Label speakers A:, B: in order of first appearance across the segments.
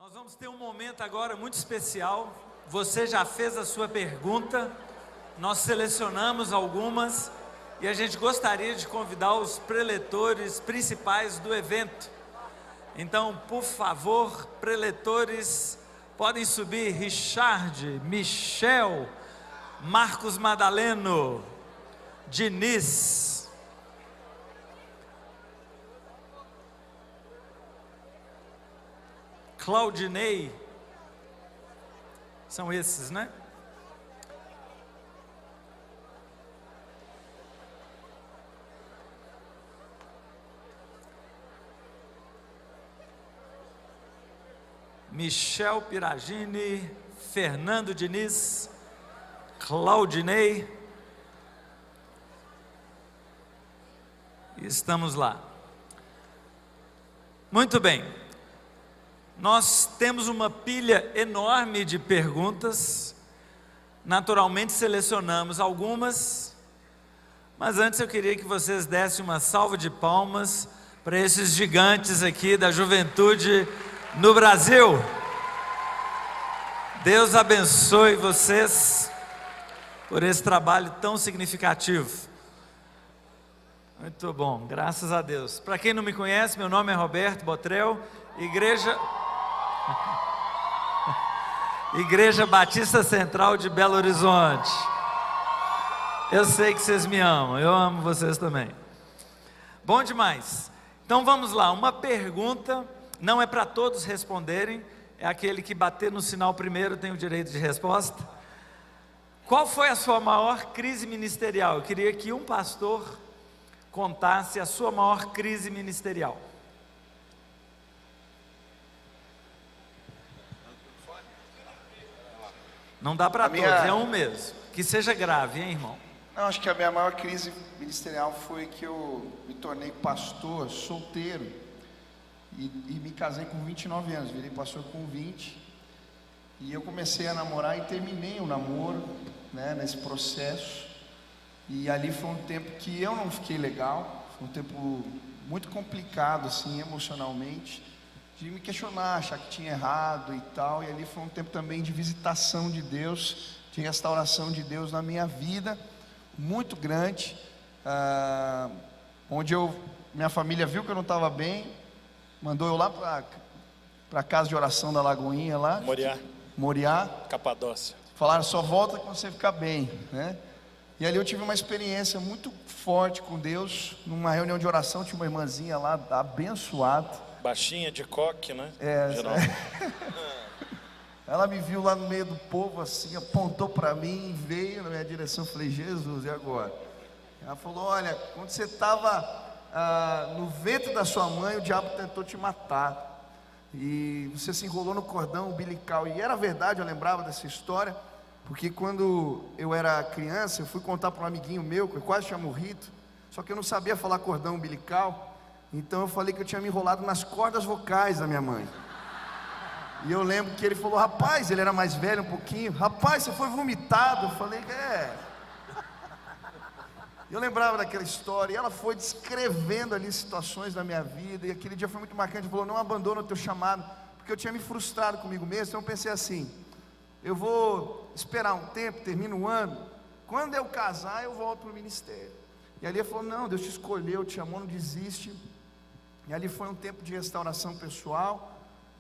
A: Nós vamos ter um momento agora muito especial. Você já fez a sua pergunta, nós selecionamos algumas e a gente gostaria de convidar os preletores principais do evento. Então, por favor, preletores, podem subir. Richard, Michel, Marcos Madaleno, Diniz, Claudinei, são esses, né? Michel Piragini, Fernando Diniz, Claudinei. Estamos lá. Muito bem. Nós temos uma pilha enorme de perguntas. Naturalmente selecionamos algumas, mas antes eu queria que vocês dessem uma salva de palmas para esses gigantes aqui da juventude no Brasil. Deus abençoe vocês por esse trabalho tão significativo. Muito bom, graças a Deus. Para quem não me conhece, meu nome é Roberto Botrel, Igreja Batista Central de Belo Horizonte. Eu sei que vocês me amam, eu amo vocês também. Bom demais. Então vamos lá, uma pergunta, não é para todos responderem, é aquele que bater no sinal primeiro tem o direito de resposta. Qual foi a sua maior crise ministerial? Eu queria que um pastor contasse a sua maior crise ministerial. Não dá para todos, é um mesmo. Que seja grave, hein, irmão?
B: Não, acho que a minha maior crise ministerial foi que eu me tornei pastor solteiro e me casei com 29 anos, virei pastor com 20. E eu comecei a namorar e terminei o namoro, né, nesse processo. E ali foi um tempo que eu não fiquei legal, foi um tempo muito complicado, assim, emocionalmente, de me questionar, achar que tinha errado e tal. E ali foi um tempo também de visitação de Deus, de restauração de Deus na minha vida, muito grande, onde minha família viu que eu não estava bem, mandou eu lá para a casa de oração da Lagoinha lá, Moriá,
C: Capadócia.
B: Falaram, só volta quando você ficar bem, né? E ali eu tive uma experiência muito forte com Deus. Numa reunião de oração, tinha uma irmãzinha lá, abençoada.
C: Baixinha de coque, né?
B: Geral. Ela me viu lá no meio do povo, assim, apontou para mim, veio na minha direção. Eu falei, Jesus, e agora? Ela falou, olha, quando você estava no ventre da sua mãe, o diabo tentou te matar. E você se enrolou no cordão umbilical. E era verdade, eu lembrava dessa história, porque quando eu era criança, eu fui contar para um amiguinho meu, que eu quase tinha morrido, só que eu não sabia falar cordão umbilical, então eu falei que eu tinha me enrolado nas cordas vocais da minha mãe. E eu lembro que ele falou, rapaz, ele era mais velho um pouquinho, rapaz, você foi vomitado. Eu falei, Eu lembrava daquela história, e ela foi descrevendo ali situações da minha vida, e aquele dia foi muito marcante. Falou, não abandona o teu chamado, porque eu tinha me frustrado comigo mesmo. Então eu pensei assim, eu vou esperar um tempo, termina o ano, quando eu casar eu volto para o ministério. E ali ele falou, não, Deus te escolheu, te amou, não desiste. E ali foi um tempo de restauração pessoal.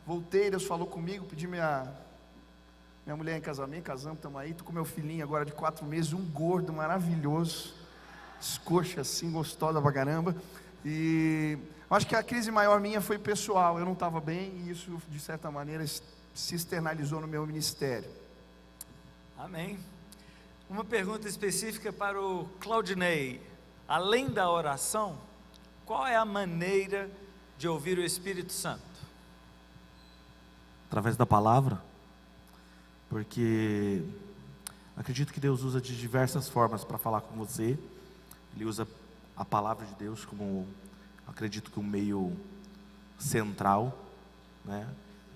B: Voltei, Deus falou comigo, pedi minha mulher em casamento, casamos, estamos aí. Estou com meu filhinho agora de 4 meses, um gordo maravilhoso, coxa assim, gostosa pra caramba. E acho que a crise maior minha foi pessoal, eu não estava bem, e isso de certa maneira se externalizou no meu ministério.
A: Amém. Uma pergunta específica para o Claudinei. Além da oração, qual é a maneira de ouvir o Espírito Santo?
D: Através da palavra, porque acredito que Deus usa de diversas formas para falar com você. Ele usa a palavra de Deus como, acredito que um meio central, né?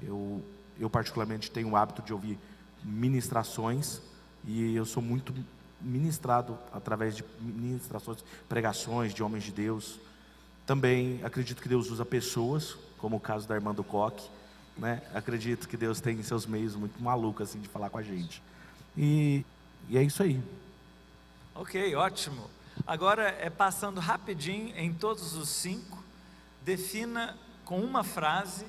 D: Eu particularmente tenho o hábito de ouvir ministrações, e eu sou muito ministrado através de ministrações, pregações de homens de Deus. Também acredito que Deus usa pessoas, como o caso da irmã do Coque, né? Acredito que Deus tem seus meios muito malucos assim de falar com a gente. E é isso aí.
A: Ok, ótimo. Agora passando rapidinho em todos os 5, defina com uma frase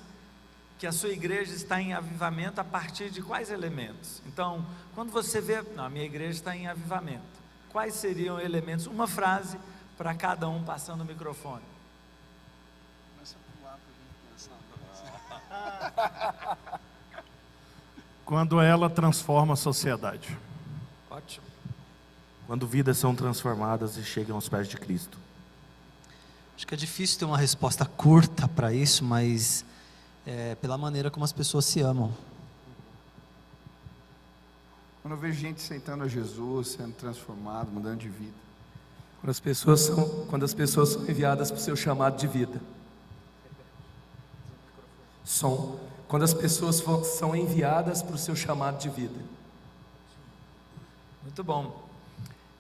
A: que a sua igreja está em avivamento a partir de quais elementos. Então, quando você vê, não, a minha igreja está em avivamento, quais seriam elementos? Uma frase para cada um, passando o microfone.
E: Quando ela transforma a sociedade.
A: Ótimo.
D: Quando vidas são transformadas e chegam aos pés de Cristo.
F: Acho que é difícil ter uma resposta curta para isso, mas pela maneira como as pessoas se amam.
B: Quando eu vejo gente aceitando a Jesus, sendo transformado, mudando de vida.
G: Quando as pessoas são enviadas para o seu chamado de vida. Quando as pessoas são enviadas para o seu chamado de vida.
A: Muito bom.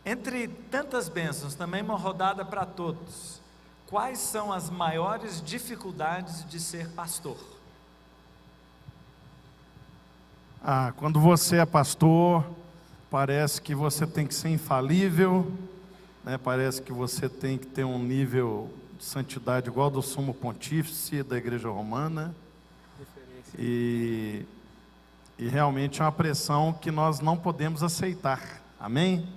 A: Entre tantas bênçãos, também uma rodada para todos. Quais são as maiores dificuldades de ser pastor?
E: Quando você é pastor, parece que você tem que ser infalível, né? Parece que você tem que ter um nível de santidade igual ao do sumo pontífice da igreja romana. E realmente é uma pressão que nós não podemos aceitar, amém?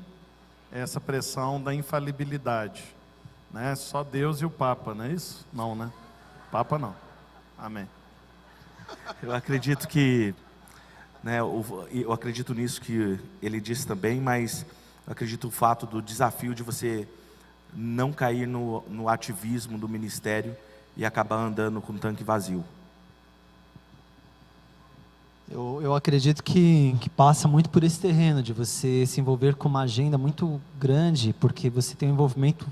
E: Essa pressão da infalibilidade, né? Só Deus e o Papa, não é isso? Não, né? Papa não, amém.
D: Eu acredito que, né, eu acredito nisso que ele disse também, mas eu acredito no fato do desafio de você não cair no ativismo do ministério e acabar andando com o tanque vazio.
F: Eu acredito que passa muito por esse terreno, de você se envolver com uma agenda muito grande, porque você tem um envolvimento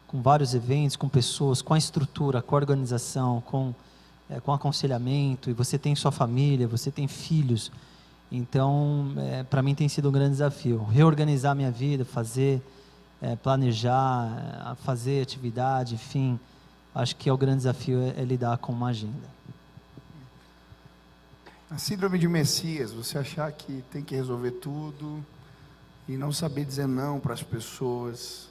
F: com vários eventos, com pessoas, com a estrutura, com a organização, com aconselhamento, e você tem sua família, você tem filhos. Então, para mim tem sido um grande desafio, reorganizar minha vida, planejar, fazer atividade, enfim, acho que o grande desafio é lidar com uma agenda.
B: A síndrome de Messias, você achar que tem que resolver tudo e não saber dizer não para as pessoas.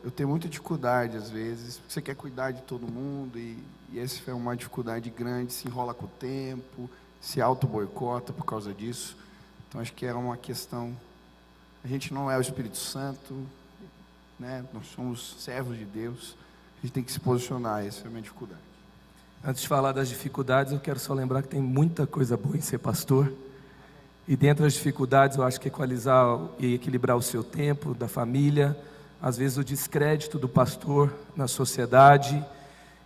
B: Eu tenho muita dificuldade às vezes, porque você quer cuidar de todo mundo e essa é uma dificuldade grande, se enrola com o tempo, se auto-boicota por causa disso. Então acho que é uma questão, a gente não é o Espírito Santo, né? Nós somos servos de Deus, a gente tem que se posicionar, essa é a minha dificuldade.
G: Antes de falar das dificuldades, eu quero só lembrar que tem muita coisa boa em ser pastor. E dentro das dificuldades, eu acho que equalizar e equilibrar o seu tempo, da família, às vezes o descrédito do pastor na sociedade.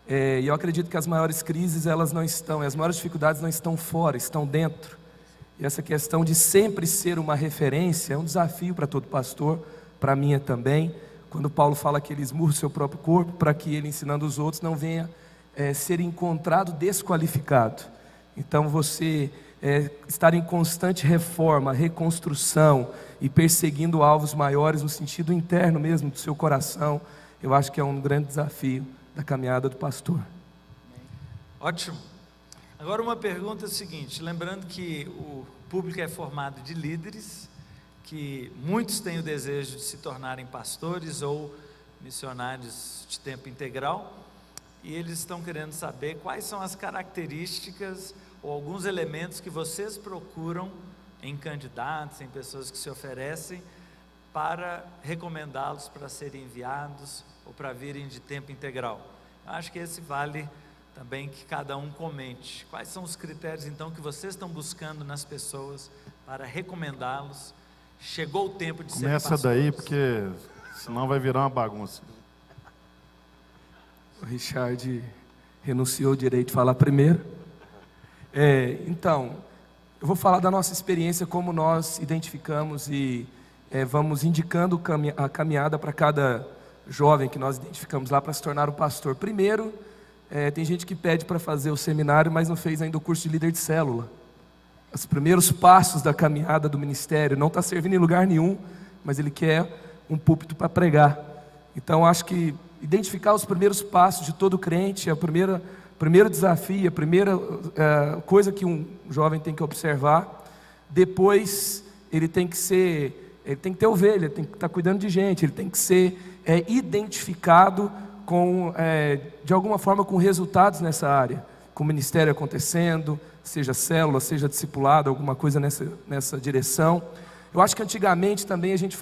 G: E eu acredito que as maiores crises, elas não estão, as maiores dificuldades não estão fora, estão dentro. E essa questão de sempre ser uma referência é um desafio para todo pastor, para mim também. Quando Paulo fala que ele esmurra o seu próprio corpo, para que ele, ensinando os outros, não venha ser encontrado desqualificado. Então você estar em constante reforma, reconstrução e perseguindo alvos maiores no sentido interno mesmo do seu coração, eu acho que é um grande desafio da caminhada do pastor.
A: Ótimo. Agora uma pergunta é o seguinte, lembrando que o público é formado de líderes, que muitos têm o desejo de se tornarem pastores ou missionários de tempo integral, e eles estão querendo saber quais são as características ou alguns elementos que vocês procuram em candidatos, em pessoas que se oferecem, para recomendá-los para serem enviados ou para virem de tempo integral. Eu acho que esse vale também que cada um comente. Quais são os critérios então que vocês estão buscando nas pessoas para recomendá-los? Chegou o tempo de ser pastores.
E: Começa daí, porque senão vai virar uma bagunça.
G: O Richard renunciou ao direito de falar primeiro. Então, eu vou falar da nossa experiência, como nós identificamos e vamos indicando a caminhada para cada jovem que nós identificamos lá para se tornar o pastor. Primeiro, tem gente que pede para fazer o seminário, mas não fez ainda o curso de líder de célula. Os primeiros passos da caminhada do ministério, não está servindo em lugar nenhum, mas ele quer um púlpito para pregar. Então, acho que identificar os primeiros passos de todo crente é a primeira primeiro desafio, a primeira coisa que um jovem tem que observar. Depois ele tem que ter ovelha, tem que estar cuidando de gente, ele tem que ser identificado de alguma forma com resultados nessa área, com o ministério acontecendo, seja célula, seja discipulado, alguma coisa nessa direção. Eu acho que antigamente também a gente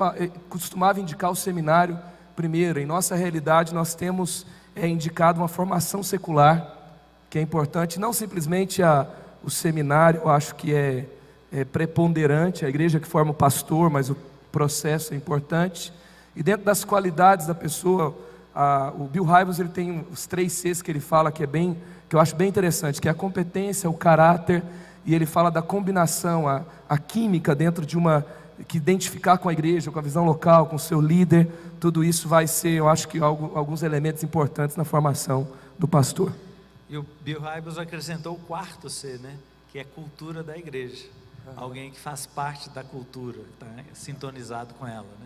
G: costumava indicar o seminário primeiro. Em nossa realidade nós temos indicado uma formação secular, que é importante, não simplesmente o seminário. Eu acho que é preponderante, a igreja que forma o pastor, mas o processo é importante. E dentro das qualidades da pessoa, o Bill Hybels, ele tem os 3 Cs que ele fala, que eu acho bem interessante, que é a competência, o caráter, e ele fala da combinação, a química dentro de que identificar com a igreja, com a visão local, com o seu líder. Tudo isso vai ser, eu acho que alguns elementos importantes na formação do pastor.
A: E o Bill Hybels acrescentou o 4º C, né? Que é cultura da igreja. Alguém que faz parte da cultura, está sintonizado com ela, né?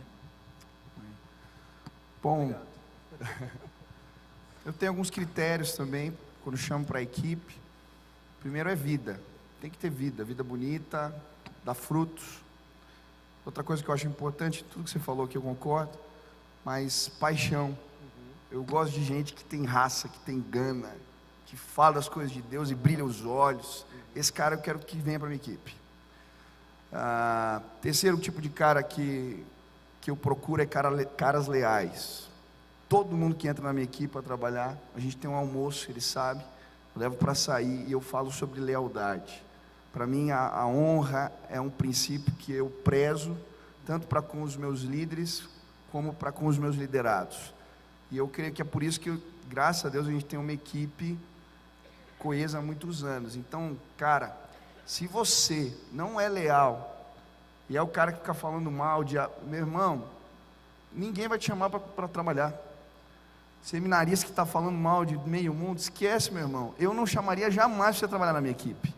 B: Bom, eu tenho alguns critérios também, quando chamo para a equipe. Primeiro é vida, tem que ter vida bonita, dar frutos. Outra coisa que eu acho importante, tudo que você falou aqui eu concordo, mas paixão. Eu gosto de gente que tem raça, que tem gana, que fala das coisas de Deus e brilha os olhos. Esse cara eu quero que venha para a minha equipe. Terceiro tipo de cara que eu procuro é caras leais. Todo mundo que entra na minha equipe para trabalhar, a gente tem um almoço, ele sabe, eu levo para sair e eu falo sobre lealdade. Para mim a honra é um princípio que eu prezo, tanto para com os meus líderes, como para com os meus liderados. E eu creio que é por isso que, graças a Deus, a gente tem uma equipe coesa há muitos anos. Então, cara, se você não é leal, e é o cara que fica falando mal meu irmão, ninguém vai te chamar para trabalhar. Seminarista que está falando mal de meio mundo, esquece, meu irmão. Eu não chamaria jamais você trabalhar na minha equipe.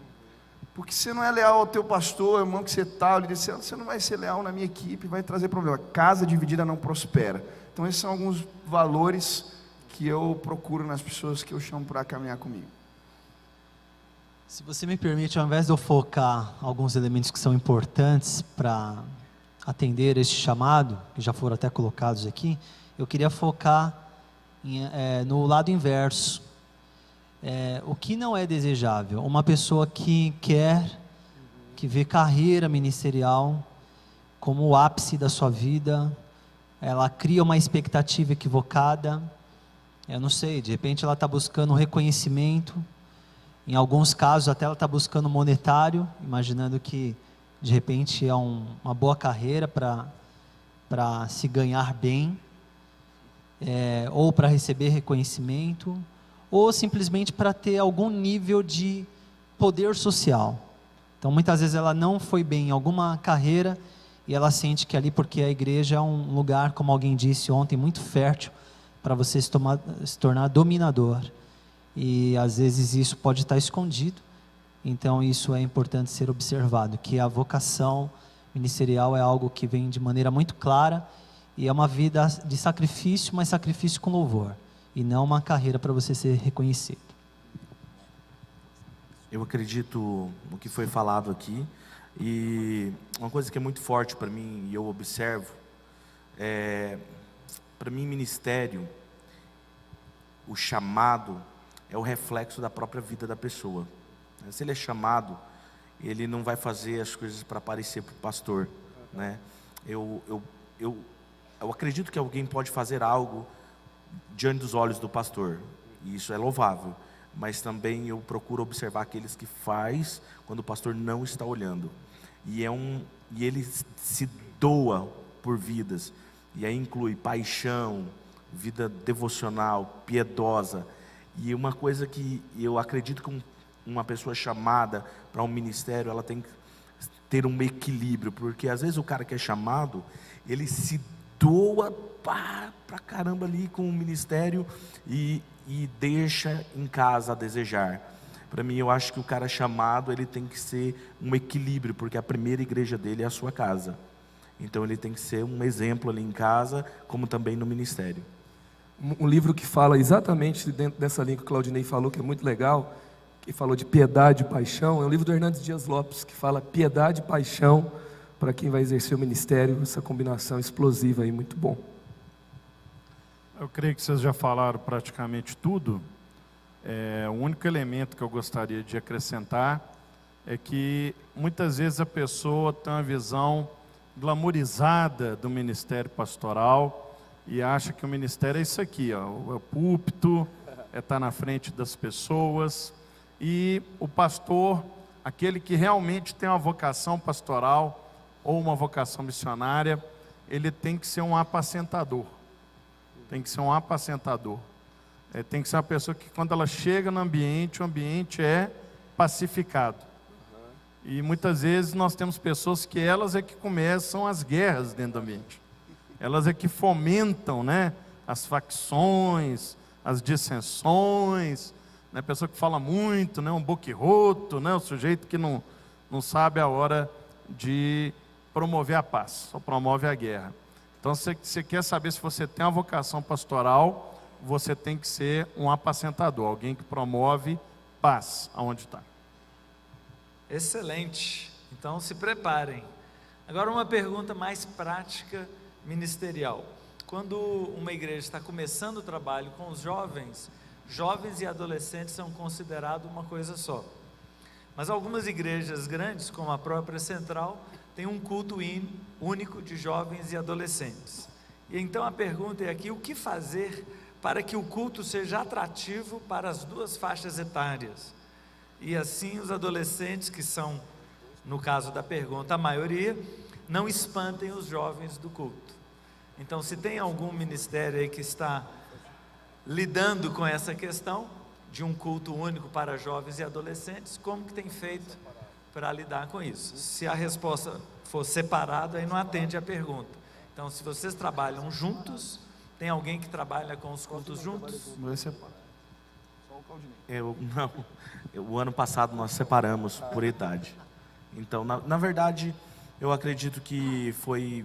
B: Porque você não é leal ao teu pastor, irmão que você está, você não vai ser leal na minha equipe, vai trazer problema. Casa dividida não prospera. Então esses são alguns valores que eu procuro nas pessoas que eu chamo para caminhar comigo.
F: Se você me permite, ao invés de eu focar alguns elementos que são importantes para atender este chamado, que já foram até colocados aqui, eu queria focar no lado inverso. O que não é desejável? Uma pessoa que vê carreira ministerial como o ápice da sua vida, ela cria uma expectativa equivocada. Eu não sei, de repente ela está buscando um reconhecimento, em alguns casos até ela está buscando monetário, imaginando que de repente é uma boa carreira para se ganhar bem, ou para receber reconhecimento, ou simplesmente para ter algum nível de poder social. Então muitas vezes ela não foi bem em alguma carreira e ela sente que ali, porque a igreja é um lugar, como alguém disse ontem, muito fértil para você se tornar dominador. E às vezes isso pode estar escondido. Então isso é importante ser observado, que a vocação ministerial é algo que vem de maneira muito clara e é uma vida de sacrifício, mas sacrifício com louvor, e não uma carreira para você ser reconhecido.
D: Eu acredito no que foi falado aqui, e uma coisa que é muito forte para mim, e eu observo, para mim ministério, o chamado é o reflexo da própria vida da pessoa. Se ele é chamado, ele não vai fazer as coisas para aparecer para o pastor, né? Eu acredito que alguém pode fazer algo diante dos olhos do pastor, e isso é louvável, mas também eu procuro observar aqueles que faz quando o pastor não está olhando, e ele se doa por vidas, e aí inclui paixão, vida devocional, piedosa. E uma coisa que eu acredito que uma pessoa chamada para um ministério, ela tem que ter um equilíbrio, porque às vezes o cara que é chamado, ele se doa pra caramba ali com o ministério e deixa em casa a desejar. Para mim, eu acho que o cara chamado, ele tem que ser um equilíbrio, porque a primeira igreja dele é a sua casa. Então ele tem que ser um exemplo ali em casa, como também no ministério.
G: um livro que fala exatamente dentro dessa linha que o Claudinei falou, que é muito legal, que falou de piedade e paixão. É um livro do Hernandes Dias Lopes, que fala piedade e paixão para quem vai exercer o ministério, essa combinação explosiva aí, muito bom.
E: Eu creio que vocês já falaram praticamente tudo. O único elemento que eu gostaria de acrescentar é que muitas vezes a pessoa tem uma visão glamourizada do ministério pastoral e acha que o ministério é isso aqui, ó, é o púlpito, é estar na frente das pessoas, e o pastor, aquele que realmente tem uma vocação pastoral ou uma vocação missionária, ele tem que ser um apacentador. Tem que ser um apacentador. Tem que ser uma pessoa que, quando ela chega no ambiente, o ambiente é pacificado. E muitas vezes nós temos pessoas que elas é que começam as guerras dentro do ambiente. Elas é que fomentam, né, as facções, as dissensões, né, pessoa que fala muito, né, um boquirroto, né, o sujeito que não sabe a hora de promover a paz, só promove a guerra. Então, se você quer saber se você tem uma vocação pastoral, você tem que ser um apacentador, alguém que promove paz aonde está.
A: Excelente. Então se preparem. Agora uma pergunta mais prática ministerial. Quando uma igreja está começando o trabalho com os jovens, jovens e adolescentes são considerados uma coisa só. Mas algumas igrejas grandes, como a própria Central, têm um culto único de jovens e adolescentes. E então a pergunta é aqui: o que fazer para que o culto seja atrativo para as duas faixas etárias? E assim os adolescentes, que são, no caso da pergunta, a maioria, não espantem os jovens do culto. Então, se tem algum ministério aí que está lidando com essa questão de um culto único para jovens e adolescentes, como que tem feito para lidar com isso? Se a resposta for separada, aí não atende a pergunta. Então, se vocês trabalham juntos, tem alguém que trabalha com os cultos juntos?
D: O ano passado nós separamos por idade. Então, na verdade, eu acredito que foi,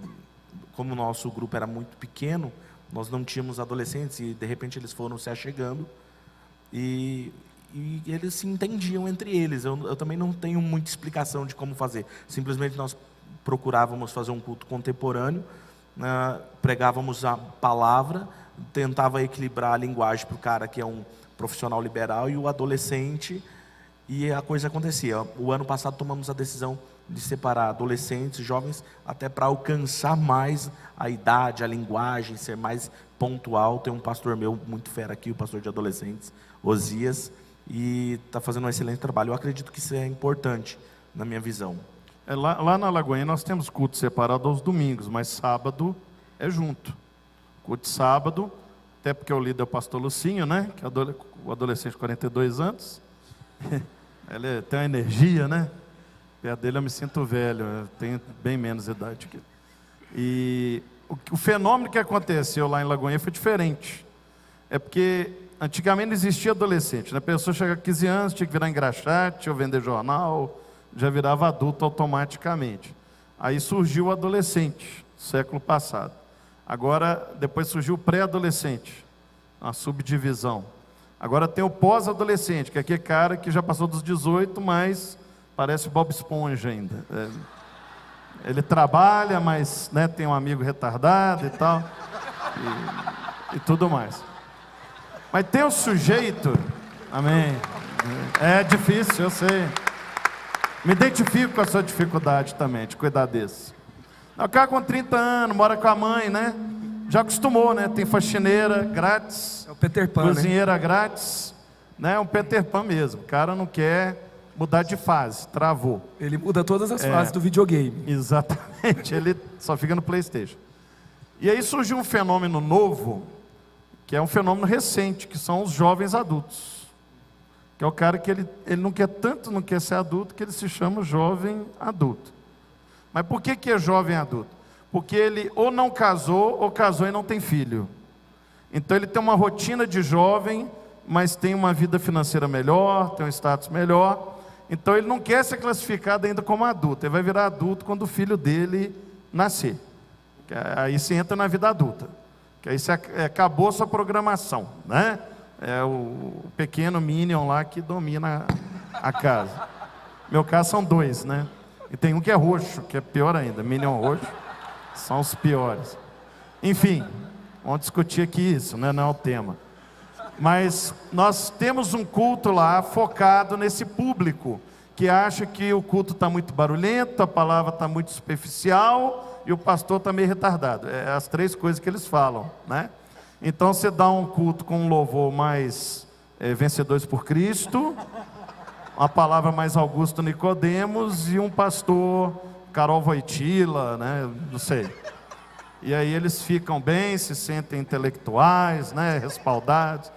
D: como o nosso grupo era muito pequeno, nós não tínhamos adolescentes e de repente eles foram se achegando e eles se entendiam entre eles. Eu também não tenho muita explicação de como fazer. Simplesmente nós procurávamos fazer um culto contemporâneo, pregávamos a palavra, tentava equilibrar a linguagem para o cara que é um profissional liberal e o adolescente, e a coisa acontecia. O ano passado tomamos a decisão de separar adolescentes e jovens, até para alcançar mais a idade, a linguagem, ser mais pontual. Tem um pastor meu muito fera aqui, o pastor de adolescentes, Osias, e está fazendo um excelente trabalho. Eu acredito que isso é importante, na minha visão.
E: Lá na Lagoinha nós temos culto separado aos domingos, mas sábado é junto. Culto de sábado, até porque o líder é o pastor Lucinho, né? Que é o adolescente de 42 anos. Ele tem uma energia, né? Perto dele eu me sinto velho, eu tenho bem menos idade que ele. E o fenômeno que aconteceu lá em Lagoinha foi diferente. É porque antigamente não existia adolescente, né? A pessoa chega a 15 anos, tinha que virar engraxate ou vender jornal, já virava adulto automaticamente. Aí surgiu o adolescente, século passado. Agora, depois surgiu o pré-adolescente, uma subdivisão. Agora tem o pós-adolescente, que é aquele cara que já passou dos 18, mas parece Bob Esponja ainda. Ele trabalha, mas, né, tem um amigo retardado e tal, e tudo mais. Mas tem o sujeito, amém, é difícil, eu sei. Me identifico com a sua dificuldade também, de cuidar desse. O cara com 30 anos, mora com a mãe, né? Já acostumou, né? Tem faxineira grátis,
G: É o Peter Pan,
E: cozinheira grátis, né? Um Peter Pan mesmo. O cara não quer mudar de fase, travou.
G: né? Ele muda todas as fases do videogame.
E: Exatamente, ele só fica no PlayStation. E aí surgiu um fenômeno novo, que é um fenômeno recente, que são os jovens adultos. Que é o cara que ele não quer ser adulto, que ele se chama jovem adulto. Mas por que é jovem adulto? Porque ele ou não casou, ou casou e não tem filho. Então ele tem uma rotina de jovem, mas tem uma vida financeira melhor, tem um status melhor. Então ele não quer ser classificado ainda como adulto. Ele vai virar adulto quando o filho dele nascer. Aí se entra na vida adulta. Que aí acabou a sua programação, né? É o pequeno Minion lá que domina a casa. Meu caso são 2, né? E tem um que é roxo, que é pior ainda. Minion roxo são os piores. Enfim, vamos discutir aqui isso, né? Não é o tema. Mas nós temos um culto lá focado nesse público que acha que o culto está muito barulhento, a palavra está muito superficial e o pastor está meio retardado. É as 3 coisas que eles falam, né? Então você dá um culto com um louvor mais vencedores por Cristo, uma palavra mais Augusto Nicodemos e um pastor Carol Wojtyla, né? Não sei. E aí eles ficam bem, se sentem intelectuais, né? Respaldados.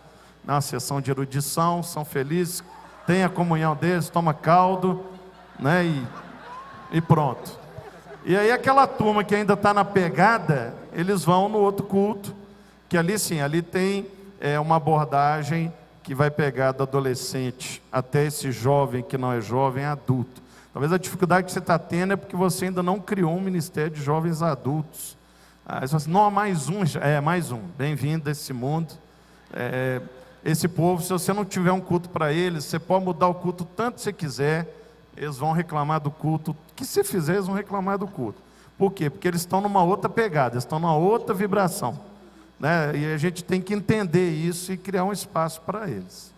E: Na sessão de erudição, são felizes, tem a comunhão deles, toma caldo, né? E pronto. E aí aquela turma que ainda está na pegada, eles vão no outro culto, que ali sim, ali tem uma abordagem que vai pegar do adolescente até esse jovem que não é jovem, é adulto. Talvez a dificuldade que você está tendo é porque você ainda não criou um ministério de jovens adultos. Aí você fala assim, não, mais um, mais um, bem-vindo a esse mundo. Esse povo, se você não tiver um culto para eles, você pode mudar o culto tanto que você quiser, eles vão reclamar do culto, o que você fizer, eles vão reclamar do culto. Por quê? Porque eles estão numa outra pegada, eles estão numa outra vibração, né? E a gente tem que entender isso e criar um espaço para eles,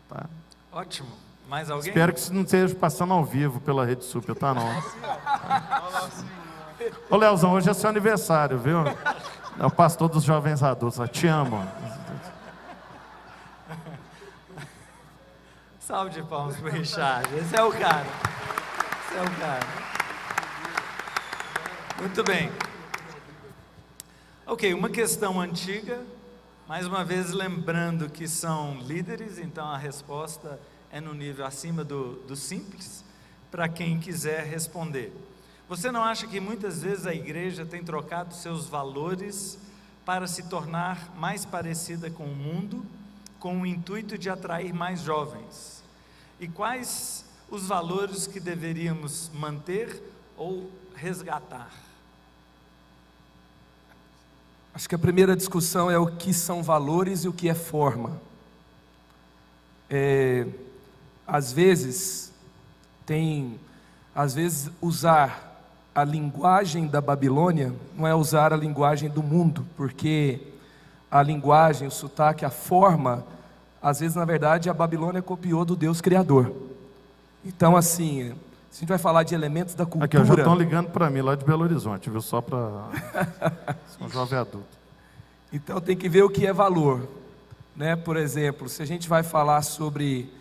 E: tá?
A: Ótimo. Mais alguém?
E: Espero que isso não esteja passando ao vivo pela Rede Super, tá não? Ô Leozão, hoje é seu aniversário, viu? É o pastor dos jovens adultos, eu te amo.
A: Salve de palmas pro Richard. Esse é o cara. Esse é o cara. Muito bem. Ok, uma questão antiga. Mais uma vez lembrando que são líderes, então a resposta é no nível acima do simples, para quem quiser responder. Você não acha que muitas vezes a igreja tem trocado seus valores para se tornar mais parecida com o mundo, com o intuito de atrair mais jovens? E quais os valores que deveríamos manter ou resgatar?
G: Acho que a primeira discussão é o que são valores e o que é forma. Às vezes usar a linguagem da Babilônia não é usar a linguagem do mundo, porque a linguagem, o sotaque, a forma, às vezes na verdade a Babilônia copiou do Deus Criador. Então assim, se a gente vai falar de elementos da cultura...
E: Aqui, já estão ligando para mim lá de Belo Horizonte, viu? Só para um jovem adulto.
G: Então tem que ver o que é valor, né? Por exemplo, se a gente vai falar sobre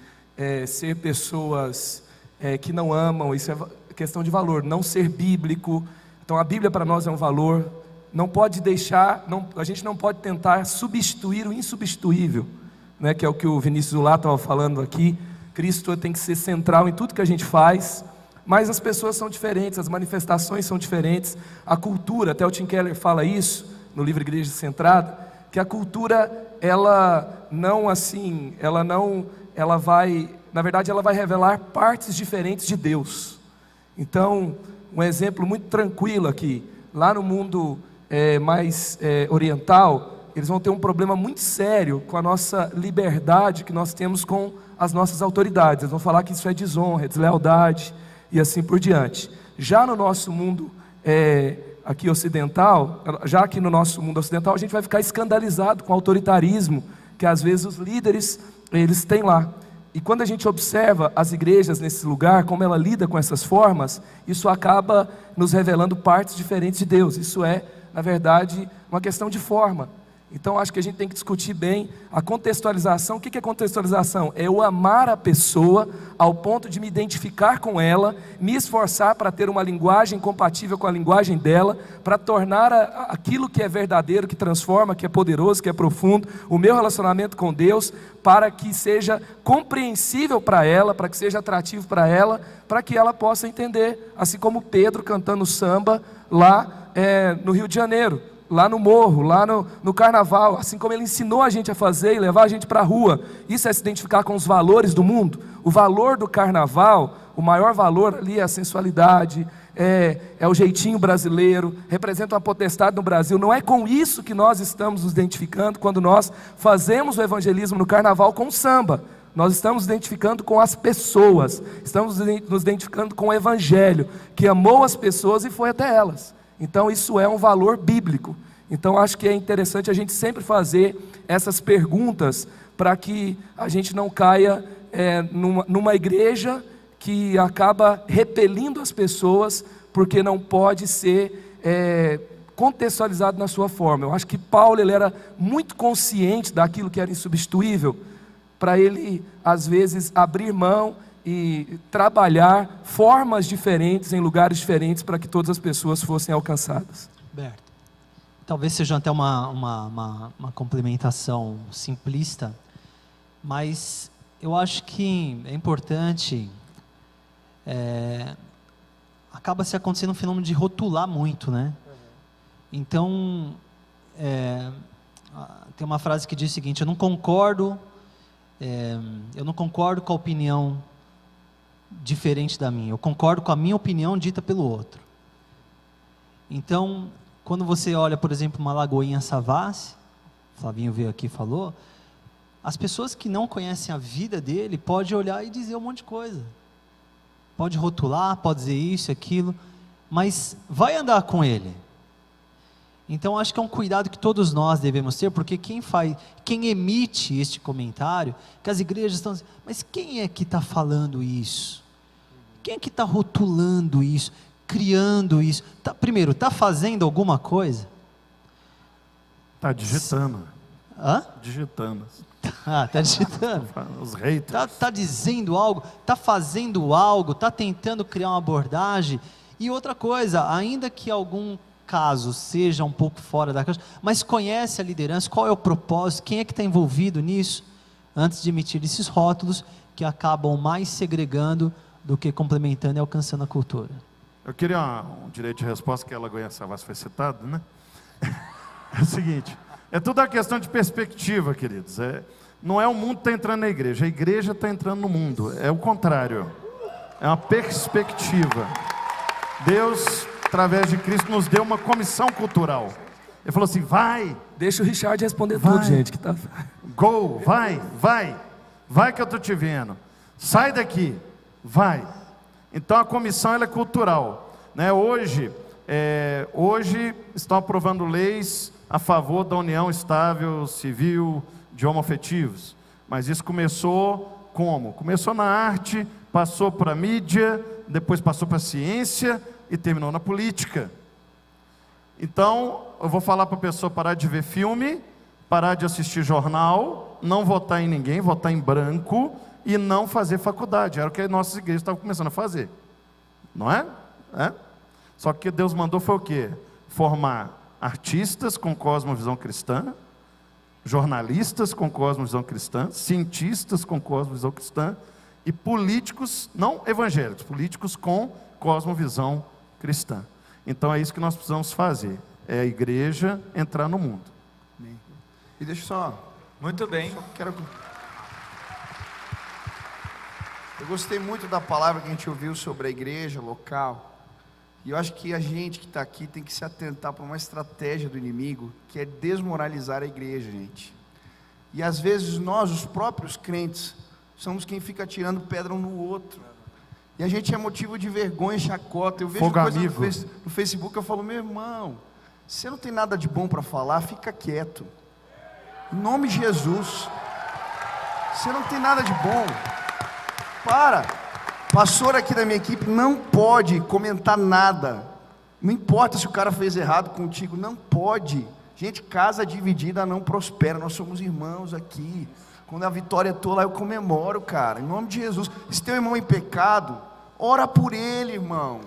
G: ser pessoas que não amam, isso é questão de valor, não ser bíblico. Então a Bíblia para nós é um valor, não pode deixar, a gente não pode tentar substituir o insubstituível, né? Que é o que o Vinícius Zulá estava falando aqui. Cristo tem que ser central em tudo que a gente faz, mas as pessoas são diferentes, as manifestações são diferentes, a cultura, até o Tim Keller fala isso no livro Igreja Centrada, que a cultura, ela vai, na verdade ela vai revelar partes diferentes de Deus. Então, um exemplo muito tranquilo aqui, lá no mundo mais oriental, eles vão ter um problema muito sério com a nossa liberdade que nós temos com as nossas autoridades. Eles vão falar que isso é desonra, é deslealdade e assim por diante. Já no nosso mundo aqui ocidental, já aqui no nosso mundo ocidental, a gente vai ficar escandalizado com o autoritarismo que às vezes os líderes eles têm lá. E quando a gente observa as igrejas nesse lugar, como ela lida com essas formas, isso acaba nos revelando partes diferentes de Deus. Isso é, na verdade, uma questão de forma. Então acho que a gente tem que discutir bem a contextualização. O que é contextualização? É eu amar a pessoa ao ponto de me identificar com ela, me esforçar para ter uma linguagem compatível com a linguagem dela, para tornar aquilo que é verdadeiro, que transforma, que é poderoso, que é profundo, o meu relacionamento com Deus, para que seja compreensível para ela, para que seja atrativo para ela, para que ela possa entender, assim como Pedro cantando samba lá no Rio de Janeiro. lá no morro, lá no carnaval, assim como Ele ensinou a gente a fazer e levar a gente para a rua. Isso é se identificar com os valores do mundo. O valor do carnaval, o maior valor ali é a sensualidade, é o jeitinho brasileiro, representa uma potestade no Brasil. Não é com isso que nós estamos nos identificando quando nós fazemos o evangelismo no carnaval com o samba. Nós estamos nos identificando com as pessoas, estamos nos identificando com o evangelho, que amou as pessoas e foi até elas. Então isso é um valor bíblico. Então acho que é interessante a gente sempre fazer essas perguntas para que a gente não caia numa igreja que acaba repelindo as pessoas porque não pode ser contextualizado na sua forma. Eu acho que Paulo ele era muito consciente daquilo que era insubstituível, para ele às vezes abrir mão e trabalhar formas diferentes em lugares diferentes para que todas as pessoas fossem alcançadas.
F: Berto, talvez seja até uma complementação simplista, mas eu acho que é importante, acaba se acontecendo um fenômeno de rotular muito, né? Então, tem uma frase que diz o seguinte: eu não concordo com a opinião diferente da minha, eu concordo com a minha opinião dita pelo outro. Então, quando você olha, por exemplo, uma Lagoinha Savassi, o Flavinho veio aqui e falou, as pessoas que não conhecem a vida dele podem olhar e dizer um monte de coisa, pode rotular, pode dizer isso, aquilo, mas vai andar com ele. Então acho que é um cuidado que todos nós devemos ter, porque quem emite este comentário, que as igrejas estão dizendo, mas quem é que está falando isso? Quem é que está rotulando isso, criando isso? Primeiro, está fazendo alguma coisa?
E: Está digitando.
F: Hã?
E: Digitando.
F: Está digitando.
E: Os haters.
F: Está dizendo algo, está fazendo algo, está tentando criar uma abordagem. E outra coisa, ainda que algum caso seja um pouco fora da caixa, mas conhece a liderança, qual é o propósito, quem é que está envolvido nisso, antes de emitir esses rótulos que acabam mais segregando do que complementando e alcançando a cultura.
E: Eu queria um direito de resposta, que a Lagoinha Savassi foi citado, né? É o seguinte, é tudo uma questão de perspectiva, queridos. Não é o mundo que está entrando na igreja, a igreja está entrando no mundo, é o contrário, é uma perspectiva. Deus, através de Cristo, nos deu uma comissão cultural. Ele falou assim, vai.
G: Deixa o Richard responder tudo, gente. Que tá...
E: Go, vai que eu estou te vendo. Sai daqui, vai. Então a comissão ela é cultural, né? Hoje estão aprovando leis a favor da união estável civil de homoafetivos. Mas isso começou como? Começou na arte, passou para a mídia, depois passou para a ciência e terminou na política. Então, eu vou falar para a pessoa parar de ver filme, parar de assistir jornal, não votar em ninguém, votar em branco e não fazer faculdade. Era o que as nossas igrejas estavam começando a fazer. Não é? Só que Deus mandou foi o quê? Formar artistas com cosmovisão cristã, jornalistas com cosmovisão cristã, cientistas com cosmovisão cristã e políticos, não evangélicos, políticos com cosmovisão cristã. Então é isso que nós precisamos fazer, é a igreja entrar no mundo.
B: E deixa eu só...
A: Muito bem.
B: Eu gostei muito da palavra que a gente ouviu sobre a igreja local. E eu acho que a gente que está aqui tem que se atentar para uma estratégia do inimigo, que é desmoralizar a igreja, gente. E às vezes nós, os próprios crentes, somos quem fica tirando pedra um no outro. E a gente é motivo de vergonha e chacota. Eu vejo coisa no Facebook, eu falo, meu irmão, você não tem nada de bom para falar, fica quieto. Em nome de Jesus. Você não tem nada de bom. Para. Pastor aqui da minha equipe não pode comentar nada. Não importa se o cara fez errado contigo, não pode. Gente, casa dividida não prospera. Nós somos irmãos aqui. Quando a vitória é tua lá, eu comemoro, cara. Em nome de Jesus. Se teu irmão em pecado, ora por ele, irmão.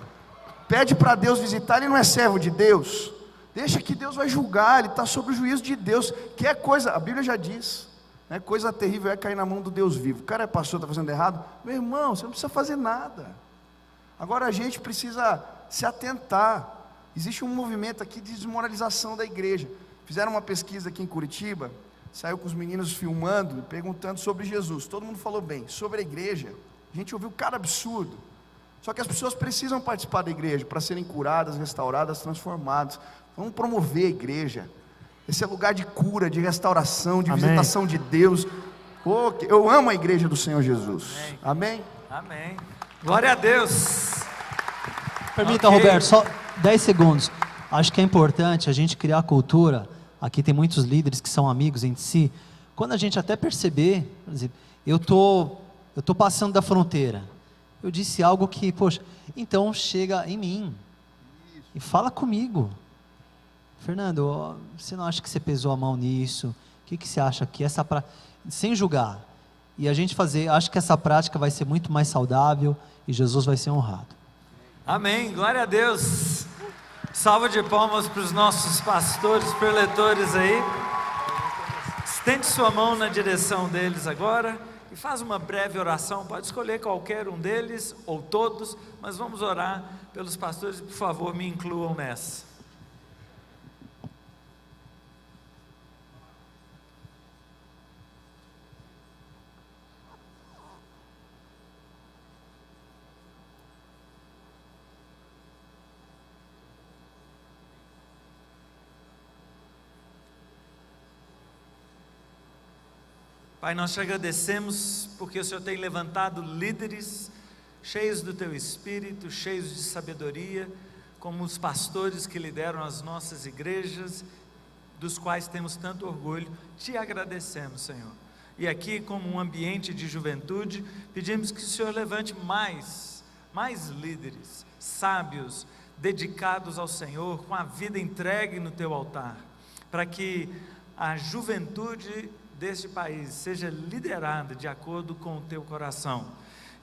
B: Pede para Deus visitar. Ele não é servo de Deus. Deixa que Deus vai julgar. Ele está sob o juízo de Deus. Que é coisa, a Bíblia já diz, né? Coisa terrível é cair na mão do Deus vivo. O cara é pastor, está fazendo errado. Meu irmão, você não precisa fazer nada. Agora a gente precisa se atentar. Existe um movimento aqui de desmoralização da igreja. Fizeram uma pesquisa aqui em Curitiba, saiu com os meninos filmando, perguntando sobre Jesus. Todo mundo falou bem. Sobre a igreja, a gente ouviu cada absurdo. Só que as pessoas precisam participar da igreja para serem curadas, restauradas, transformadas. Vamos promover a igreja. Esse é lugar de cura, de restauração, de visitação de Deus. Oh, eu amo a igreja do Senhor Jesus. Amém?
A: Amém. Glória a Deus.
F: Permita,
A: Ok.
F: Roberto, só 10 segundos. Acho que é importante a gente criar cultura. Aqui tem muitos líderes que são amigos entre si. Quando a gente até perceber, por exemplo, eu tô passando da fronteira. Eu disse algo que, poxa, então chega em mim e fala comigo. Fernando, ó, você não acha que você pesou a mão nisso? O que você acha que sem julgar. E a gente acho que essa prática vai ser muito mais saudável e Jesus vai ser honrado.
A: Amém, glória a Deus. Salva de palmas para os nossos pastores, preletores aí. Estende sua mão na direção deles agora e faz uma breve oração. Pode escolher qualquer um deles ou todos, mas vamos orar pelos pastores. Por favor, me incluam nessa. Pai, nós te agradecemos porque o Senhor tem levantado líderes cheios do Teu Espírito, cheios de sabedoria, como os pastores que lideram as nossas igrejas, dos quais temos tanto orgulho. Te agradecemos, Senhor. E aqui, como um ambiente de juventude, pedimos que o Senhor levante mais líderes, sábios, dedicados ao Senhor, com a vida entregue no Teu altar, para que a juventude deste país seja liderada de acordo com o Teu coração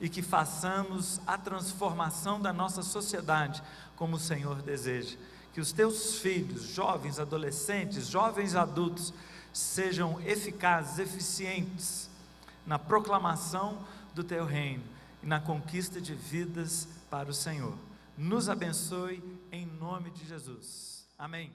A: e que façamos a transformação da nossa sociedade como o Senhor deseja. Que os Teus filhos, jovens, adolescentes, jovens adultos, sejam eficazes, eficientes na proclamação do Teu reino e na conquista de vidas para o Senhor. Nos abençoe em nome de Jesus. Amém.